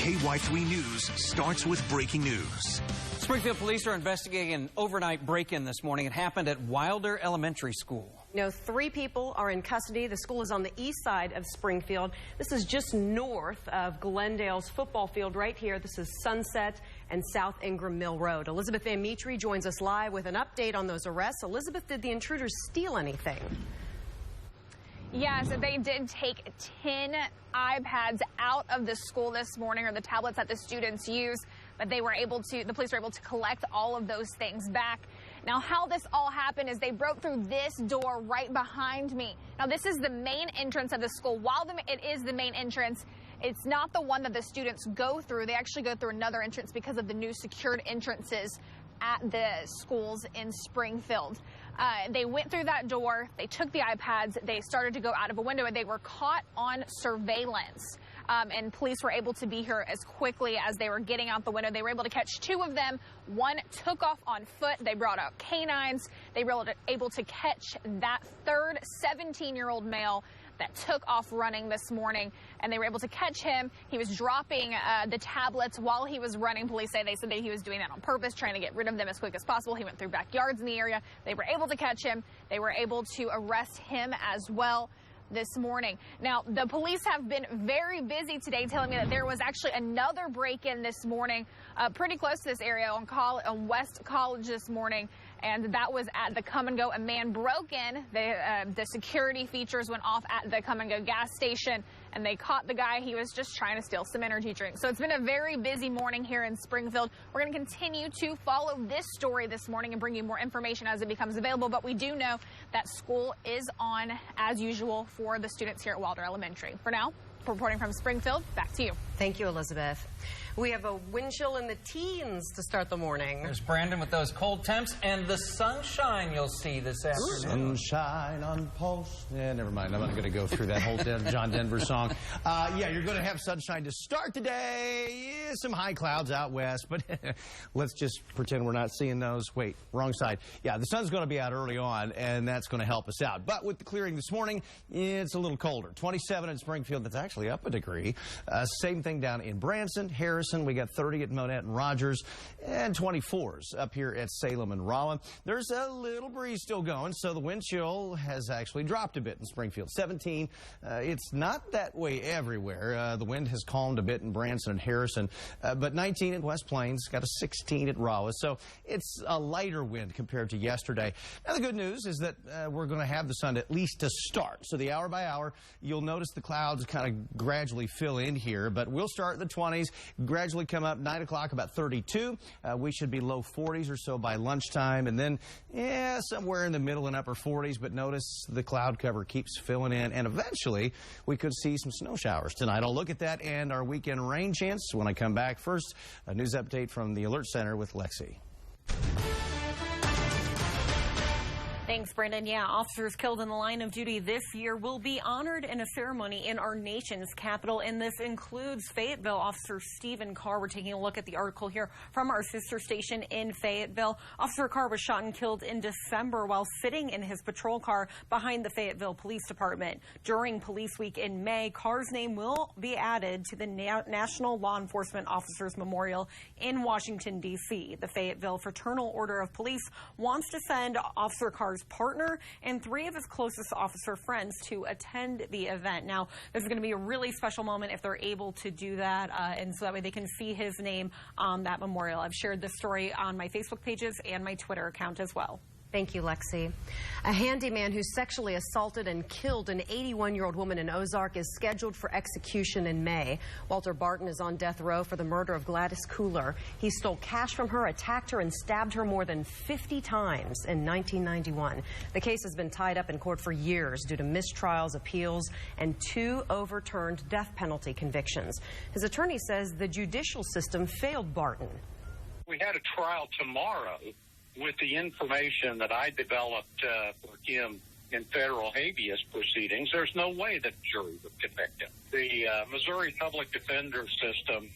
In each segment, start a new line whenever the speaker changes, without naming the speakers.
KY3 News starts with breaking news.
Springfield police are investigating an overnight break-in this morning. It happened at Wilder Elementary School.
3 people are in custody. The school is on the east side of Springfield. This is just north of Glendale's football field right here. This is Sunset and South Ingram Mill Road. Elizabeth Van Mitri joins us live with an update on those arrests. Elizabeth, did the intruders steal anything?
Yes, they did take 10 iPads out of the school this morning, or the tablets that the students use, but the police were able to collect all of those things back. Now, how this all happened is they broke through this door right behind me. Now, this is the main entrance of the school. While it is the main entrance, it's not the one that the students go through. They actually go through another entrance because of the new secured entrances at the schools in Springfield. They went through that door, they took the iPads, they started to go out of a window, and they were caught on surveillance. And police were able to be here as quickly as they were getting out the window. They were able to catch 2 of them. One took off on foot. They brought out canines. They were able to catch that third 17-year-old male that took off running this morning, and they were able to catch him. He was dropping the tablets while he was running. Police say they said that he was doing that on purpose, trying to get rid of them as quick as possible. He went through backyards in the area. They were able to catch him. They were able to arrest him as well this morning. Now, the police have been very busy today, telling me that there was actually another break-in this morning pretty close to this area on West College this morning, and that was at the Come and Go. A man broke in. The security features went off at the Come and Go gas station, and they caught the guy. He was just trying to steal some energy drinks. So it's been a very busy morning here in Springfield. We're going to continue to follow this story this morning and bring you more information as it becomes available, but we do know that school is on as usual for the students here at Wilder Elementary. For now, reporting from Springfield, back to you.
Thank you, Elizabeth. We have a wind chill in the teens to start the morning.
There's Brandon with those cold temps and the sunshine you'll see this afternoon.
Sunshine on post. Never mind. I'm not going to go through that whole John Denver song. Yeah, you're going to have sunshine to start today. Some high clouds out west, but let's just pretend we're not seeing those. Wait, wrong side. Yeah, the sun's going to be out early on, and that's going to help us out. But with the clearing this morning, it's a little colder. 27 in Springfield. That's actually up a degree. Same thing down in Branson, Harrison. We got 30 at Monette and Rogers, and 24s up here at Salem and Rolla. There's a little breeze still going, so the wind chill has actually dropped a bit in Springfield. 17. It's not that way everywhere. The wind has calmed a bit in Branson and Harrison, but 19 at West Plains, got a 16 at Rolla. So it's a lighter wind compared to yesterday. Now, the good news is that we're going to have the sun at least to start. So the hour by hour, you'll notice the clouds kind of gradually fill in here, but we'll start in the 20s, gradually come up 9 o'clock, about 32. We should be low 40s or so by lunchtime, and then, somewhere in the middle and upper 40s, but notice the cloud cover keeps filling in, and eventually we could see some snow showers tonight. I'll look at that and our weekend rain chance when I come back. First, a news update from the Alert Center with Lexi.
Thanks, Brandon. Yeah, officers killed in the line of duty this year will be honored in a ceremony in our nation's capital, and this includes Fayetteville. Officer Stephen Carr. We're taking a look at the article here from our sister station in Fayetteville. Officer Carr was shot and killed in December while sitting in his patrol car behind the Fayetteville Police Department. During Police Week in May, Carr's name will be added to the National Law Enforcement Officers Memorial in Washington, D.C. The Fayetteville Fraternal Order of Police wants to send Officer Carr's partner and 3 of his closest officer friends to attend the event. Now, this is going to be a really special moment if they're able to do that, and so that way they can see his name on that memorial. I've shared this story on my Facebook pages and my Twitter account as well.
Thank you, Lexi. A handyman who sexually assaulted and killed an 81-year-old woman in Ozark is scheduled for execution in May. Walter Barton is on death row for the murder of Gladys Cooler. He stole cash from her, attacked her, and stabbed her more than 50 times in 1991. The case has been tied up in court for years due to mistrials, appeals, and 2 overturned death penalty convictions. His attorney says the judicial system failed Barton.
We had a trial tomorrow with the information that I developed for him in federal habeas proceedings. There's no way that jury would convict him. The Missouri public defender system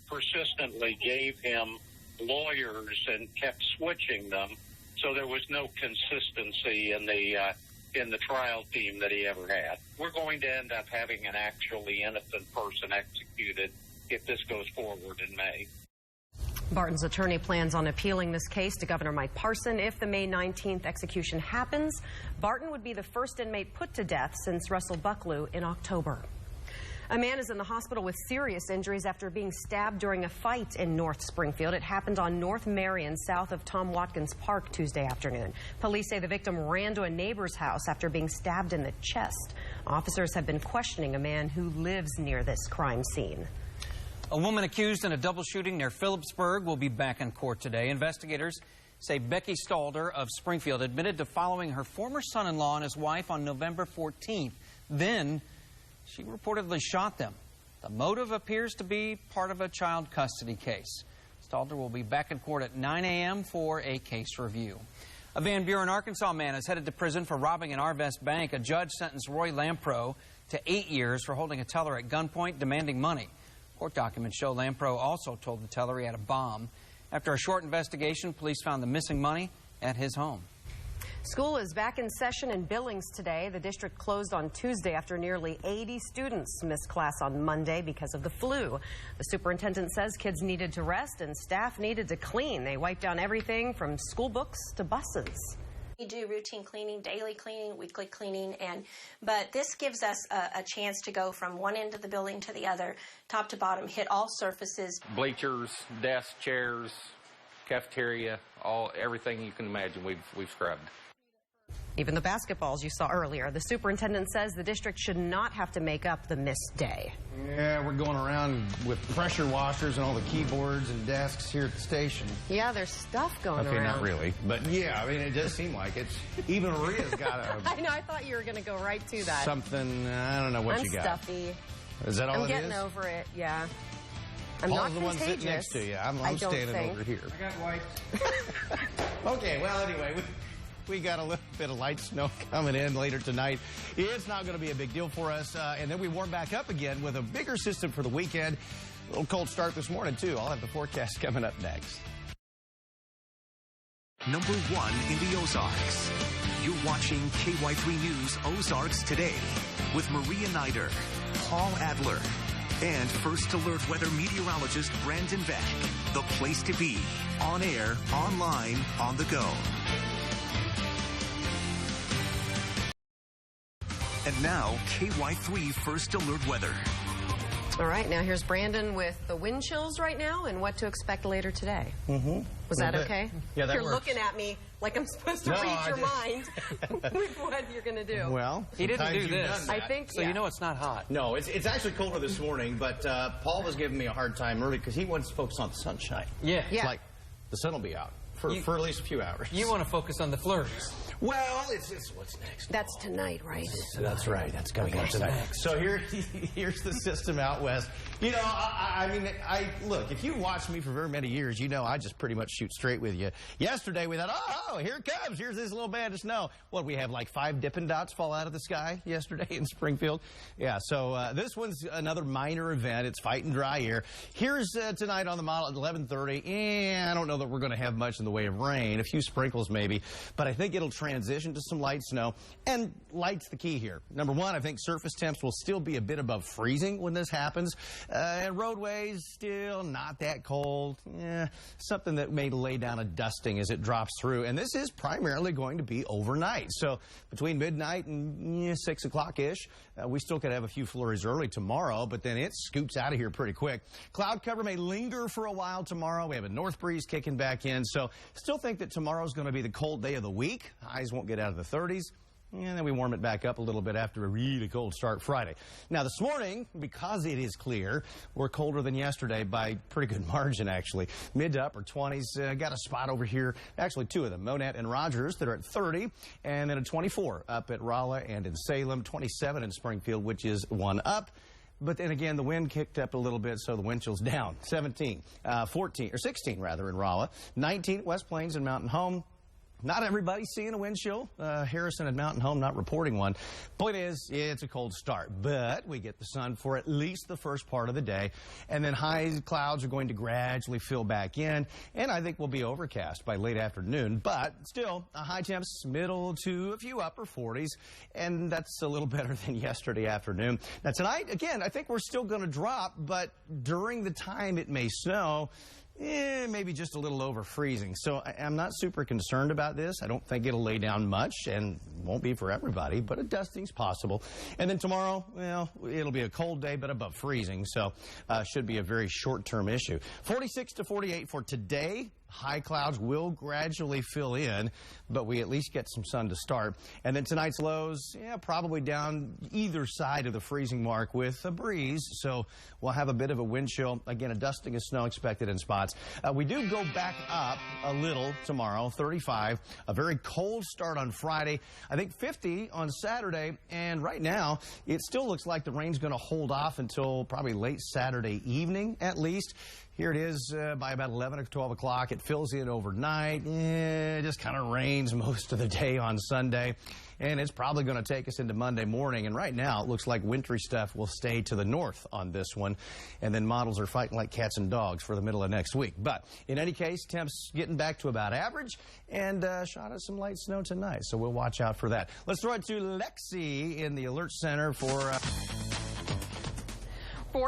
persistently gave him lawyers and kept switching them, so there was no consistency in the trial team that he ever had. We're going to end up having an actually innocent person executed if this goes forward in May.
Barton's attorney plans on appealing this case to Governor Mike Parson. If the May 19th execution happens, Barton would be the first inmate put to death since Russell Bucklew in October. A man is in the hospital with serious injuries after being stabbed during a fight in North Springfield. It happened on North Marion, south of Tom Watkins Park, Tuesday afternoon. Police say the victim ran to a neighbor's house after being stabbed in the chest. Officers have been questioning a man who lives near this crime scene.
A woman accused in a double shooting near Phillipsburg will be back in court today. Investigators say Becky Stalder of Springfield admitted to following her former son-in-law and his wife on November 14th. Then she reportedly shot them. The motive appears to be part of a child custody case. Stalder will be back in court at 9 a.m. for a case review. A Van Buren, Arkansas man is headed to prison for robbing an Arvest bank. A judge sentenced Roy Lampro to 8 years for holding a teller at gunpoint demanding money. Court documents show Lampro also told the teller he had a bomb. After a short investigation, police found the missing money at his home.
School is back in session in Billings today. The district closed on Tuesday after nearly 80 students missed class on Monday because of the flu. The superintendent says kids needed to rest and staff needed to clean. They wiped down everything from school books to buses.
We do routine cleaning, daily cleaning, weekly cleaning, but this gives us a chance to go from one end of the building to the other, top to bottom, hit all surfaces.
Bleachers, desks, chairs, cafeteria, everything you can imagine we've scrubbed.
Even the basketballs you saw earlier. The superintendent says the district should not have to make up the missed day.
Yeah, we're going around with pressure washers and all the keyboards and desks here at the station.
Yeah, there's stuff going around.
Okay, not really. But yeah, I mean, it does seem like it's. Even Maria's got a.
I know, I thought you were going to go right to that.
Something, I don't know what you got.
Stuffy.
Is that all
I'm
it is?
getting over it, yeah. I'm
Paul's
not
the one sitting next to you. I'm standing over here.
I got wiped.
Okay, well, anyway, we got a little bit of light snow coming in later tonight. It's not going to be a big deal for us. And then we warm back up again with a bigger system for the weekend. A little cold start this morning, too. I'll have the forecast coming up next.
Number 1 in the Ozarks. You're watching KY3 News Ozarks Today with Maria Nider, Paul Adler, and First Alert weather meteorologist Brandon Beck. The place to be. On air, online, on the go. And now, KY3 First Alert weather.
All right, now here's Brandon with the wind chills right now and what to expect later today.
Mm-hmm.
Was that okay?
Yeah, that
You're
works.
looking at me like I'm supposed to read your mind with what you're going to do.
Well,
he didn't do this.
I think
so.
Yeah.
You know it's not hot.
No, it's actually colder this morning, but Paul was giving me a hard time early because he wants to focus on the sunshine.
Yeah.
It's like the sun will be out for at least a few hours.
You want to focus on the flurries.
Well, it's what's next.
That's tonight, right?
That's right. That's coming up tonight. So here's the system out west. You know, I mean, look, if you've watched me for very many years, you know I just pretty much shoot straight with you. Yesterday we thought, oh, here it comes. Here's this little band of snow. What, we have like 5 Dippin' Dots fall out of the sky yesterday in Springfield? Yeah, so this one's another minor event. It's fighting dry here. Here's tonight on the model at 11:30. I don't know that we're going to have much in the way of rain, a few sprinkles maybe, but I think it'll transition to some light snow. And light's the key here. Number one, I think surface temps will still be a bit above freezing when this happens. And roadways still not that cold. Something that may lay down a dusting as it drops through. And this is primarily going to be overnight. So between midnight and 6 o'clock-ish, we still could have a few flurries early tomorrow, but then it scoots out of here pretty quick. Cloud cover may linger for a while tomorrow. We have a north breeze kicking back in. So still think that tomorrow's going to be the cold day of the week. Highs won't get out of the 30s. And then we warm it back up a little bit after a really cold start Friday. Now, this morning, because it is clear, we're colder than yesterday by pretty good margin, actually. Mid to upper 20s. Got a spot over here, actually 2 of them, Monette and Rogers, that are at 30, and then a 24 up at Rolla and in Salem, 27 in Springfield, which is 1 up. But then again, the wind kicked up a little bit, so the wind chill's down. 16 rather in Rolla, 19 at West Plains and Mountain Home. Not everybody's seeing a wind chill. Harrison and Mountain Home not reporting one. Point is, it's a cold start, but we get the sun for at least the first part of the day, and then high clouds are going to gradually fill back in, and I think we'll be overcast by late afternoon, but still, a high temps middle to a few upper 40s, and that's a little better than yesterday afternoon. Now tonight, again, I think we're still going to drop, but during the time it may snow, maybe just a little over freezing. So I'm not super concerned about this. I don't think it'll lay down much, and won't be for everybody, but a dusting's possible. And then tomorrow, well, it'll be a cold day, but above freezing, so should be a very short-term issue. 46 to 48 for today. High clouds will gradually fill in, but we at least get some sun to start. And then tonight's lows, probably down either side of the freezing mark with a breeze, so we'll have a bit of a wind chill. Again, a dusting of snow expected in spots. We do go back up a little tomorrow, 35. A very cold start on Friday. I think 50 on Saturday, and right now it still looks like the rain's going to hold off until probably late Saturday evening at least. Here it is by about 11 or 12 o'clock. It fills in overnight. It just kind of rains most of the day on Sunday. And it's probably going to take us into Monday morning. And right now, it looks like wintry stuff will stay to the north on this one. And then models are fighting like cats and dogs for the middle of next week. But in any case, temps getting back to about average, and shot at some light snow tonight. So we'll watch out for that. Let's throw it to Lexi in the Alert Center for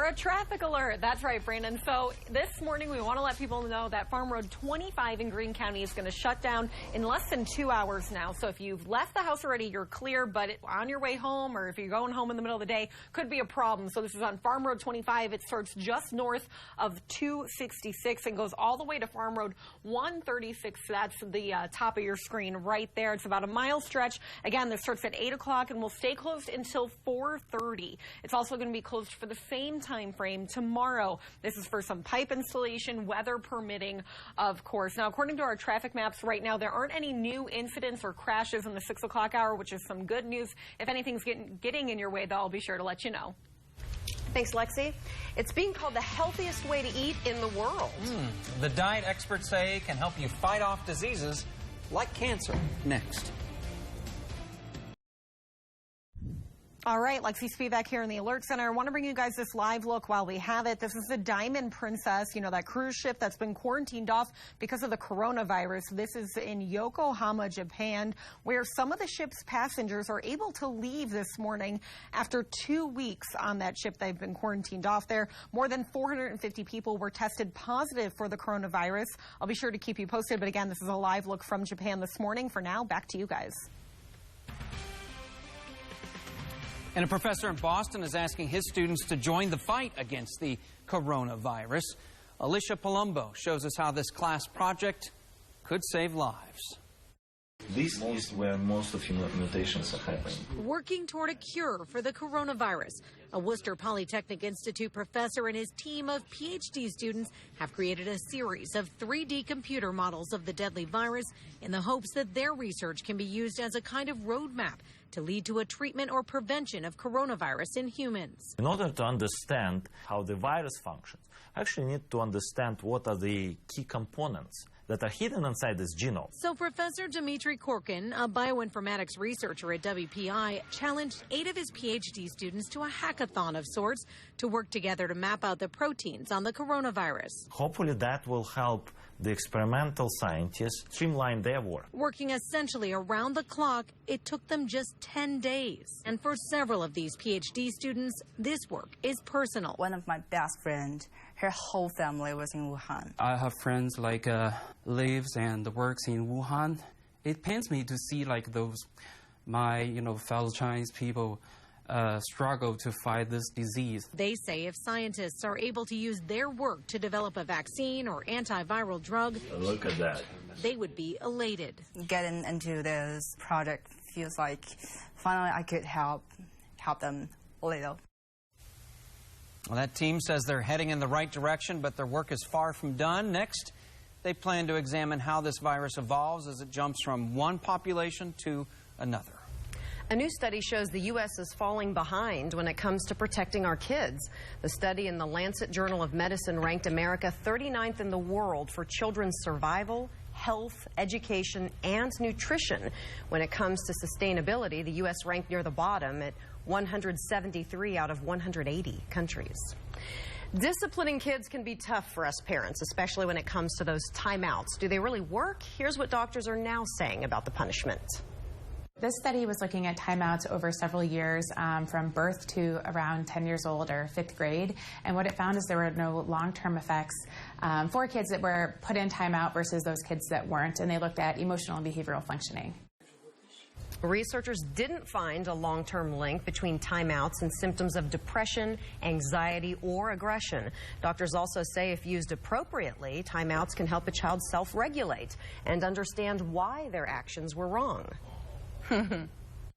a traffic alert. That's right, Brandon. So this morning we want to let people know that Farm Road 25 in Greene County is going to shut down in less than 2 hours now. So if you've left the house already, you're clear, but on your way home, or if you're going home in the middle of the day, could be a problem. So this is on Farm Road 25. It starts just north of 266 and goes all the way to Farm Road 136. That's the top of your screen right there. It's about a mile stretch. Again, this starts at 8 o'clock and will stay closed until 4:30. It's also going to be closed for the same time frame tomorrow. This is for some pipe installation, weather permitting, of course. Now, according to our traffic maps right now, there aren't any new incidents or crashes in the 6 o'clock hour, which is some good news. If anything's getting in your way, though, I'll be sure to let you know.
Thanks, Lexi. It's being called the healthiest way to eat in the world.
The diet experts say can help you fight off diseases like cancer. Next.
All right, Lexi Spivak here in the Alert Center. I want to bring you guys this live look while we have it. This is the Diamond Princess, you know, that cruise ship that's been quarantined off because of the coronavirus. This is in Yokohama, Japan, where some of the ship's passengers are able to leave this morning after 2 weeks on that ship. They've been quarantined off there. More than 450 people were tested positive for the coronavirus. I'll be sure to keep you posted. But again, this is a live look from Japan this morning. For now, back to you guys.
And a professor in Boston is asking his students to join the fight against the coronavirus. Alicia Palumbo shows us how this class project could save lives.
This is where most of mutations are happening.
Working toward a cure for the coronavirus, a Worcester Polytechnic Institute professor and his team of PhD students have created a series of 3D computer models of the deadly virus in the hopes that their research can be used as a kind of roadmap to lead to a treatment or prevention of coronavirus in humans.
In order to understand how the virus functions, I actually need to understand what are the key components that are hidden inside this genome.
So Professor Dmitry Korkin, a bioinformatics researcher at WPI, challenged 8 of his PhD students to a hackathon of sorts to work together to map out the proteins on the coronavirus.
Hopefully that will help the experimental scientists streamline their work.
Working essentially around the clock, it took them just 10 days. And for several of these PhD students, this work is personal.
One of my best friends, her whole family was in Wuhan.
I have friends like lives and works in Wuhan. It pains me to see like those my fellow Chinese people struggle to fight this disease.
They say if scientists are able to use their work to develop a vaccine or antiviral drug,
look at that,
they would be elated.
Getting into this project feels like finally I could help them a little.
Well, that team says they're heading in the right direction, but their work is far from done. Next, they plan to examine how this virus evolves as it jumps from one population to another.
A new study shows the U.S. is falling behind when it comes to protecting our kids. The study in the Lancet Journal of Medicine ranked America 39th in the world for children's survival, health, education, and nutrition. When it comes to sustainability, the U.S. ranked near the bottom at 173 out of 180 countries. Disciplining kids can be tough for us parents, especially when it comes to those timeouts. Do they really work? Here's what doctors are now saying about the punishment.
This study was looking at timeouts over several years from birth to around 10 years old or 5th grade. And what it found is there were no long-term effects for kids that were put in timeout versus those kids that weren't. And they looked at emotional and behavioral functioning.
Researchers didn't find a long-term link between timeouts and symptoms of depression, anxiety, or aggression. Doctors also say if used appropriately, timeouts can help a child self-regulate and understand why their actions were wrong.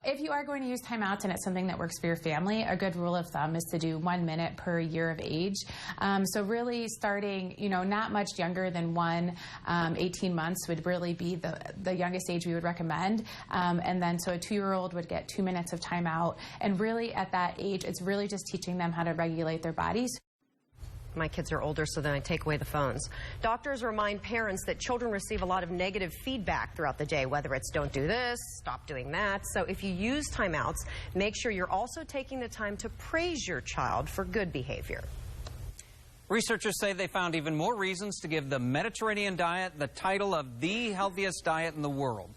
If you are going to use timeouts and it's something that works for your family, a good rule of thumb is to do 1 minute per year of age. So really starting, not much younger than 18 months would really be the youngest age we would recommend. And then so a 2-year-old would get 2 minutes of timeout. And really at that age, it's really just teaching them how to regulate their bodies.
My kids are older, so then I take away the phones. Doctors remind parents that children receive a lot of negative feedback throughout the day, whether it's don't do this, stop doing that. So if you use timeouts, make sure you're also taking the time to praise your child for good behavior.
Researchers say they found even more reasons to give the Mediterranean diet the title of the healthiest diet in the world.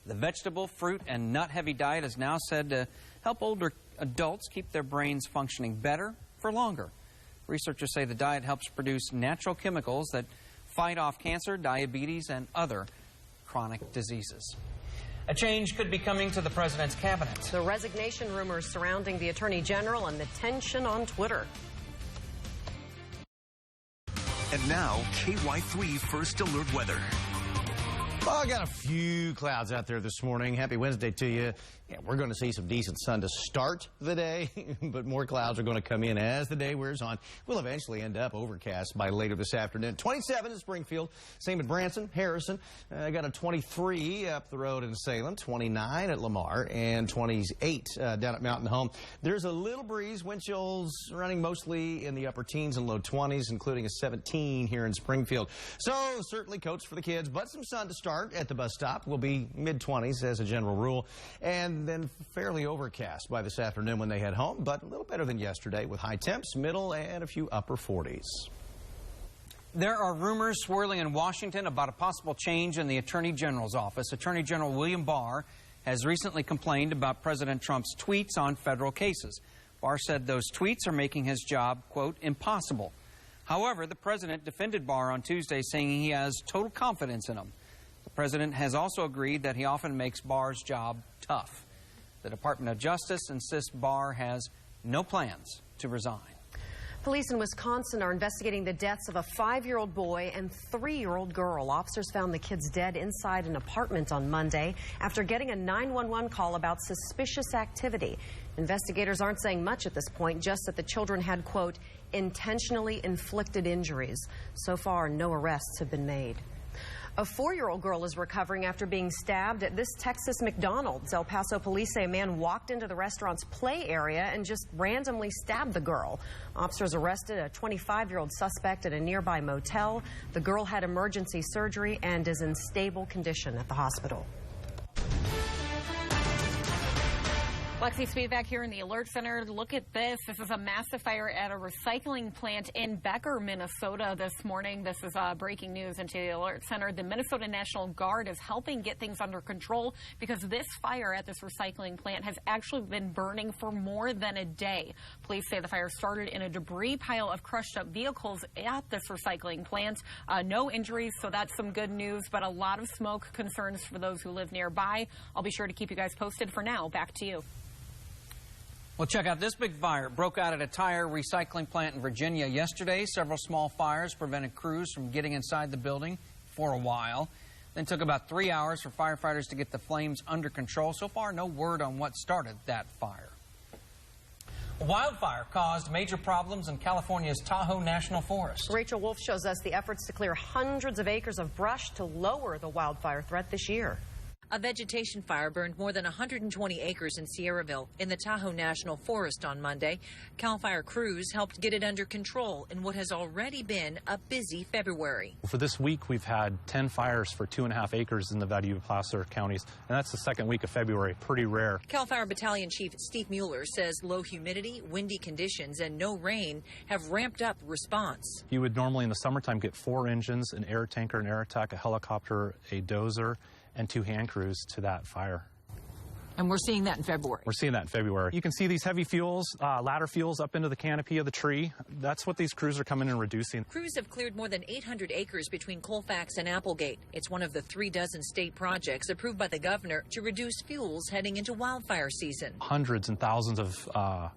The vegetable, fruit, and nut-heavy diet is now said to help older adults keep their brains functioning better for longer. Researchers say the diet helps produce natural chemicals that fight off cancer, diabetes, and other chronic diseases. A change could be coming to the president's cabinet.
The resignation rumors surrounding the attorney general and the tension on Twitter.
And now, KY3 First Alert Weather.
Well, I got a few clouds out there this morning. Happy Wednesday to you. Yeah, we're going to see some decent sun to start the day, but more clouds are going to come in as the day wears on. We'll eventually end up overcast by later this afternoon. 27 in Springfield, same at Branson, Harrison. I got a 23 up the road in Salem, 29 at Lamar, and 28 down at Mountain Home. There's a little breeze, wind chills running mostly in the upper teens and low 20s, including a 17 here in Springfield. So certainly coats for the kids, but some sun to start at the bus stop. Will be mid-20s as a general rule, and then fairly overcast by this afternoon when they head home, but a little better than yesterday with high temps, middle, and a few upper 40s.
There are rumors swirling in Washington about a possible change in the Attorney General's office. Attorney General William Barr has recently complained about President Trump's tweets on federal cases. Barr said those tweets are making his job, quote, impossible. However, the president defended Barr on Tuesday, saying he has total confidence in him. The president has also agreed that he often makes Barr's job tough. The Department of Justice insists Barr has no plans to resign.
Police in Wisconsin are investigating the deaths of a 5-year-old boy and 3-year-old girl. Officers found the kids dead inside an apartment on Monday after getting a 911 call about suspicious activity. Investigators aren't saying much at this point, just that the children had, quote, intentionally inflicted injuries. So far, no arrests have been made. A 4-year-old girl is recovering after being stabbed at this Texas McDonald's. El Paso police say a man walked into the restaurant's play area and just randomly stabbed the girl. Officers arrested a 25-year-old suspect at a nearby motel. The girl had emergency surgery and is in stable condition at the hospital.
Lexi Speed back here in the Alert Center. Look at this. This is a massive fire at a recycling plant in Becker, Minnesota this morning. This is breaking news into the Alert Center. The Minnesota National Guard is helping get things under control because this fire at this recycling plant has actually been burning for more than a day. Police say the fire started in a debris pile of crushed up vehicles at this recycling plant. No injuries, so that's some good news, but a lot of smoke concerns for those who live nearby. I'll be sure to keep you guys posted. For now, back to you.
Well, check out this big fire. It broke out at a tire recycling plant in Virginia yesterday. Several small fires prevented crews from getting inside the building for a while. Then took about 3 hours for firefighters to get the flames under control. So far, no word on what started that fire. A wildfire caused major problems in California's Tahoe National Forest.
Rachel Wolf shows us the efforts to clear hundreds of acres of brush to lower the wildfire threat this year.
A vegetation fire burned more than 120 acres in Sierraville in the Tahoe National Forest on Monday. CAL FIRE crews helped get it under control in what has already been a busy February.
For this week, we've had 10 fires for 2.5 acres in the Value-Placer counties, and that's the second week of February. Pretty rare. CAL
FIRE Battalion Chief Steve Mueller says low humidity, windy conditions, and no rain have ramped up response.
You would normally in the summertime get 4 engines, an air tanker, an air attack, a helicopter, a dozer, and 2 hand crews to that fire.
And we're seeing that in February.
We're seeing that in February. You can see these heavy fuels, ladder fuels up into the canopy of the tree. That's what these crews are coming in and reducing.
Crews have cleared more than 800 acres between Colfax and Applegate. It's one of the 36 state projects approved by the governor to reduce fuels heading into wildfire season.
Hundreds and thousands of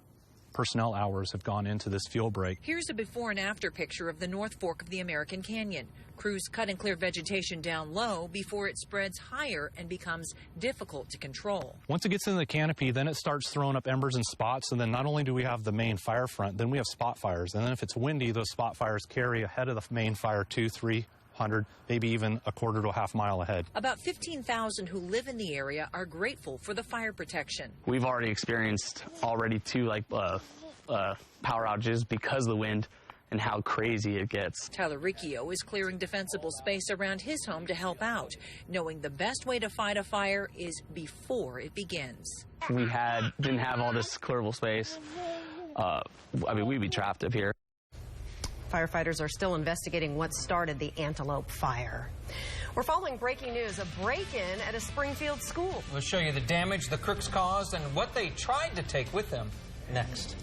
personnel hours have gone into this fuel break.
Here's a before and after picture of the North Fork of the American Canyon. Crews cut and clear vegetation down low before it spreads higher and becomes difficult to control.
Once it gets in the canopy, then it starts throwing up embers and spots, and then not only do we have the main fire front, then we have spot fires. And then if it's windy, those spot fires carry ahead of the main fire 200-300, maybe even a quarter to a half mile ahead.
About 15,000 who live in the area are grateful for the fire protection.
We've already experienced 2 power outages because of the wind and how crazy it gets.
Tyler Riccio is clearing defensible space around his home to help out, knowing the best way to fight a fire is before it begins.
If we didn't have all this clearable space, we'd be trapped up here.
Firefighters are still investigating what started the Antelope fire. We're following breaking news, a break-in at a Springfield school.
We'll show you the damage the crooks caused and what they tried to take with them next.